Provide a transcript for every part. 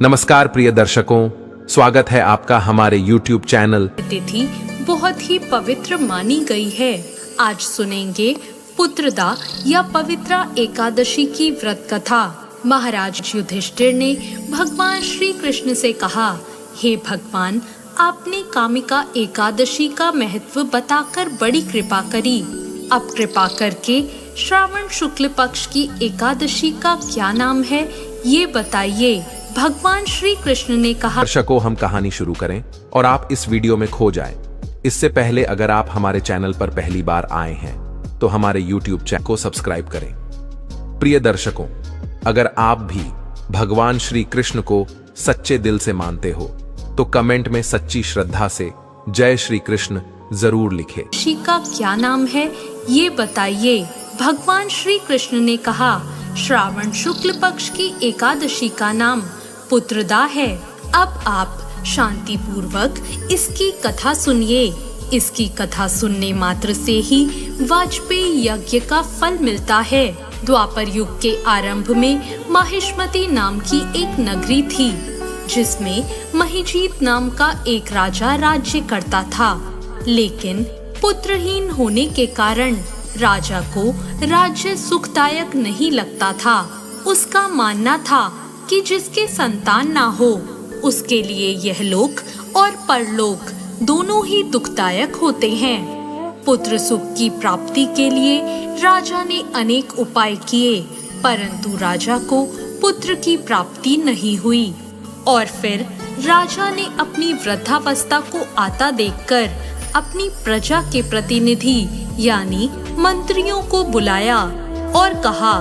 नमस्कार प्रिय दर्शकों, स्वागत है आपका हमारे YouTube चैनल। तिथि बहुत ही पवित्र मानी गई है। आज सुनेंगे पुत्रदा या पवित्रा एकादशी की व्रत कथा। महाराज युधिष्ठिर ने भगवान श्री कृष्ण से कहा, हे भगवान, आपने कामिका एकादशी का महत्व बताकर बड़ी कृपा करी। अब कृपा करके श्रावण शुक्ल पक्ष की एकादशी का क्या नाम है, ये बताइए। भगवान श्री कृष्ण ने कहा। दर्शकों, हम कहानी शुरू करें और आप इस वीडियो में खो जाएं। इससे पहले अगर आप हमारे चैनल पर पहली बार आए हैं तो हमारे YouTube चैनल को सब्सक्राइब करें। प्रिय दर्शकों, अगर आप भी भगवान श्री कृष्ण को सच्चे दिल से मानते हो तो कमेंट में सच्ची श्रद्धा से जय श्री कृष्ण जरूर लिखें। एकादशी का क्या नाम है, ये बताइए। भगवान श्री कृष्ण ने कहा, श्रावण शुक्ल पक्ष की एकादशी का नाम पुत्रदा है। अब आप शांति पूर्वक इसकी कथा सुनिए। इसकी कथा सुनने मात्र से ही वाजपेयी यज्ञ का फल मिलता है। द्वापर युग के आरंभ में माहिष्मती नाम की एक नगरी थी, जिसमें महिजीत नाम का एक राजा राज्य करता था। लेकिन पुत्रहीन होने के कारण राजा को राज्य सुखदायक नहीं लगता था। उसका मानना था कि जिसके संतान ना हो उसके लिए यह लोक और परलोक दोनों ही दुखदायक होते हैं। पुत्र सुख की प्राप्ति के लिए राजा ने अनेक उपाय किए, परंतु राजा को पुत्र की प्राप्ति नहीं हुई। और फिर राजा ने अपनी वृद्धावस्था को आता देखकर अपनी प्रजा के प्रतिनिधि यानी मंत्रियों को बुलाया और कहा,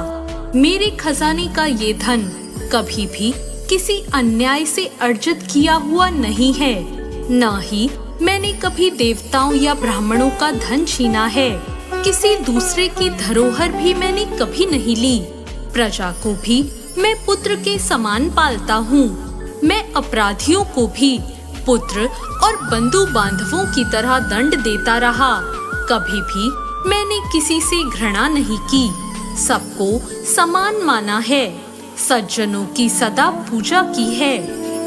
मेरे खजाने का ये धन कभी भी किसी अन्याय से अर्जित किया हुआ नहीं है, न ही मैंने कभी देवताओं या ब्राह्मणों का धन छीना है। किसी दूसरे की धरोहर भी मैंने कभी नहीं ली। प्रजा को भी मैं पुत्र के समान पालता हूँ। मैं अपराधियों को भी पुत्र और बंधु बांधवों की तरह दंड देता रहा। कभी भी मैंने किसी से घृणा नहीं की, सबको समान माना है, सज्जनों की सदा पूजा की है।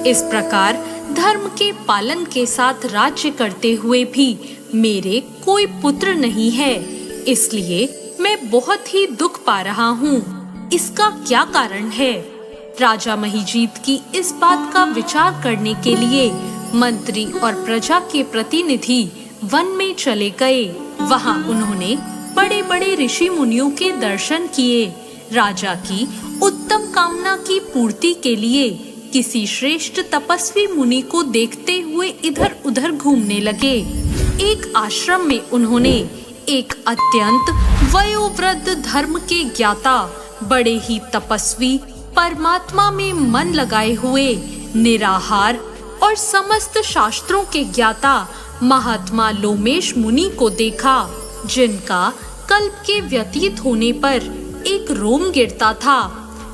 इस प्रकार धर्म के पालन के साथ राज्य करते हुए भी मेरे कोई पुत्र नहीं है, इसलिए मैं बहुत ही दुख पा रहा हूँ। इसका क्या कारण है? राजा महिजीत की इस बात का विचार करने के लिए मंत्री और प्रजा के प्रतिनिधि वन में चले गए। वहाँ उन्होंने बड़े बड़े ऋषि मुनियों के दर्शन किए। राजा की उत्तम कामना की पूर्ति के लिए किसी श्रेष्ठ तपस्वी मुनि को देखते हुए इधर उधर घूमने लगे। एक आश्रम में उन्होंने एक अत्यंत वयोवृद्ध धर्म के ज्ञाता, बड़े ही तपस्वी, परमात्मा में मन लगाए हुए, निराहार और समस्त शास्त्रों के ज्ञाता महात्मा लोमेश मुनि को देखा, जिनका कल्प के व्यतीत होने पर एक रोम गिरता था।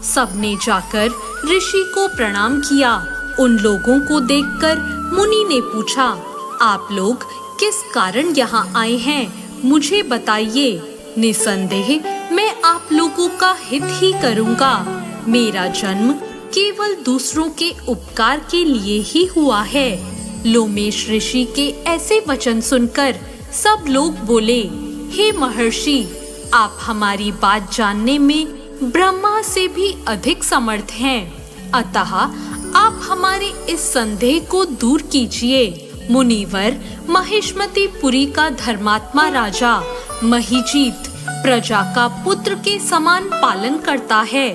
सबने जाकर ऋषि को प्रणाम किया। उन लोगों को देखकर मुनि ने पूछा, आप लोग किस कारण यहाँ आए हैं, मुझे बताइए। निसंदेह मैं आप लोगों का हित ही करूँगा। मेरा जन्म केवल दूसरों के उपकार के लिए ही हुआ है। लोमेश ऋषि के ऐसे वचन सुनकर सब लोग बोले, हे महर्षि, आप हमारी बात जानने में ब्रह्मा से भी अधिक समर्थ हैं, अतः आप हमारे इस संदेह को दूर कीजिए। मुनिवर महिष्मती पुरी का धर्मात्मा राजा महिजीत प्रजा का पुत्र के समान पालन करता है,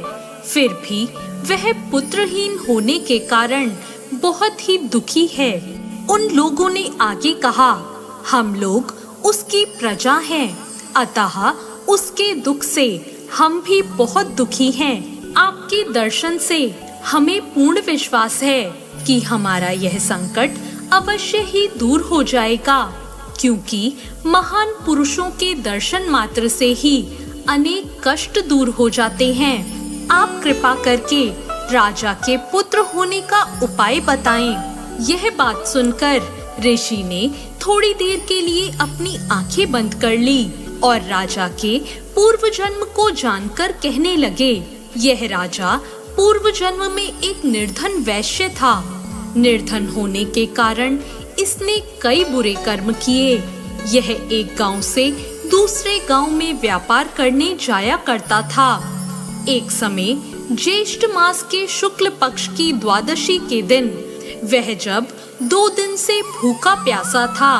फिर भी वह पुत्रहीन होने के कारण बहुत ही दुखी है। उन लोगों ने आगे कहा, हम लोग उसकी प्रजा हैं, अतः उसके दुख से हम भी बहुत दुखी हैं। आपके दर्शन से हमें पूर्ण विश्वास है कि हमारा यह संकट अवश्य ही दूर हो जाएगा, क्योंकि महान पुरुषों के दर्शन मात्र से ही अनेक कष्ट दूर हो जाते हैं। आप कृपा करके राजा के पुत्र होने का उपाय बताएं। यह बात सुनकर ऋषि ने थोड़ी देर के लिए अपनी आंखें बंद कर ली और राजा के पूर्व जन्म को जानकर कहने लगे, यह राजा पूर्व जन्म में एक निर्धन वैश्य था। निर्धन होने के कारण इसने कई बुरे कर्म किए। यह एक गांव से दूसरे गांव में व्यापार करने जाया करता था। एक समय ज्येष्ठ मास के शुक्ल पक्ष की द्वादशी के दिन वह जब 2 दिन से भूखा प्यासा था,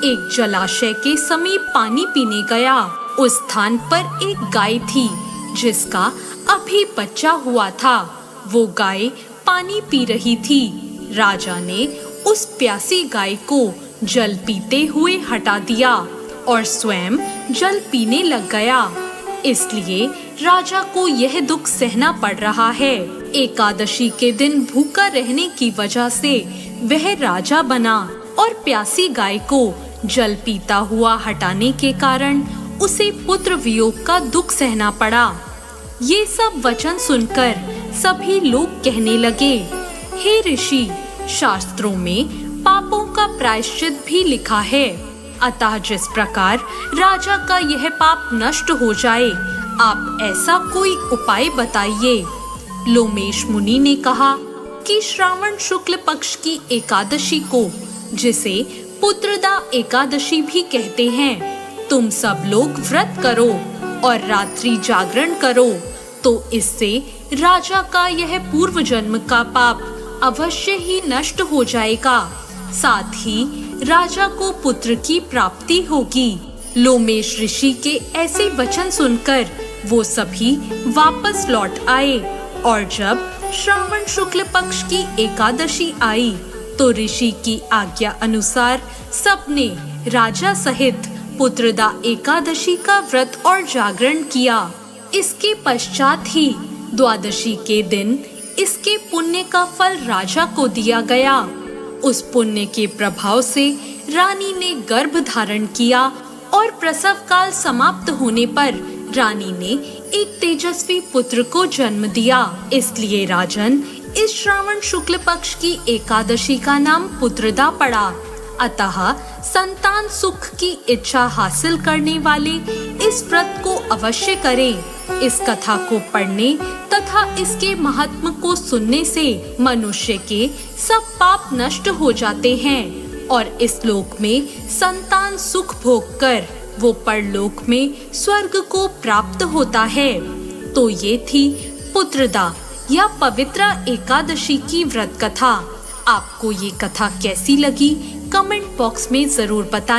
एक जलाशय के समीप पानी पीने गया। उस स्थान पर एक गाय थी जिसका अभी बच्चा हुआ था। वो गाय पानी पी रही थी। राजा ने उस प्यासी गाय को जल पीते हुए हटा दिया और स्वयं जल पीने लग गया। इसलिए राजा को यह दुख सहना पड़ रहा है। एकादशी के दिन भूखा रहने की वजह से वह राजा बना और प्यासी गाय को जल पीता हुआ हटाने के कारण उसे पुत्र वियोग का दुख सहना पड़ा। ये सब वचन सुनकर सभी लोग कहने लगे, हे ऋषि, शास्त्रों में पापों का प्रायश्चित भी लिखा है। अतः जिस प्रकार राजा का यह पाप नष्ट हो जाए, आप ऐसा कोई उपाय बताइए। लोमेश मुनि ने कहा कि श्रावण शुक्ल पक्ष की एकादशी को, जिसे पुत्रदा एकादशी भी कहते हैं, तुम सब लोग व्रत करो और रात्रि जागरण करो, तो इससे राजा का यह पूर्व जन्म का पाप अवश्य ही नष्ट हो जाएगा। साथ ही राजा को पुत्र की प्राप्ति होगी। लोमेश ऋषि के ऐसे वचन सुनकर वो सभी वापस लौट आए और जब श्रावण शुक्ल पक्ष की एकादशी आई तो ऋषि की आज्ञा अनुसार सबने राजा सहित पुत्रदा एकादशी का व्रत और जागरण किया। इसके पश्चात ही द्वादशी के दिन इसके पुण्य का फल राजा को दिया गया। उस पुण्य के प्रभाव से रानी ने गर्भ धारण किया और प्रसव काल समाप्त होने पर रानी ने एक तेजस्वी पुत्र को जन्म दिया। इसलिए राजन, इस श्रावण शुक्ल पक्ष की एकादशी का नाम पुत्रदा पड़ा। अतः संतान सुख की इच्छा हासिल करने वाले इस व्रत को अवश्य करें। इस कथा को पढ़ने तथा इसके महात्म को सुनने से मनुष्य के सब पाप नष्ट हो जाते हैं और इस लोक में संतान सुख भोग कर वो परलोक में स्वर्ग को प्राप्त होता है। तो ये थी पुत्रदा या पवित्रा एकादशी की व्रत कथा। आपको ये कथा कैसी लगी कमेंट बॉक्स में जरूर बताएं।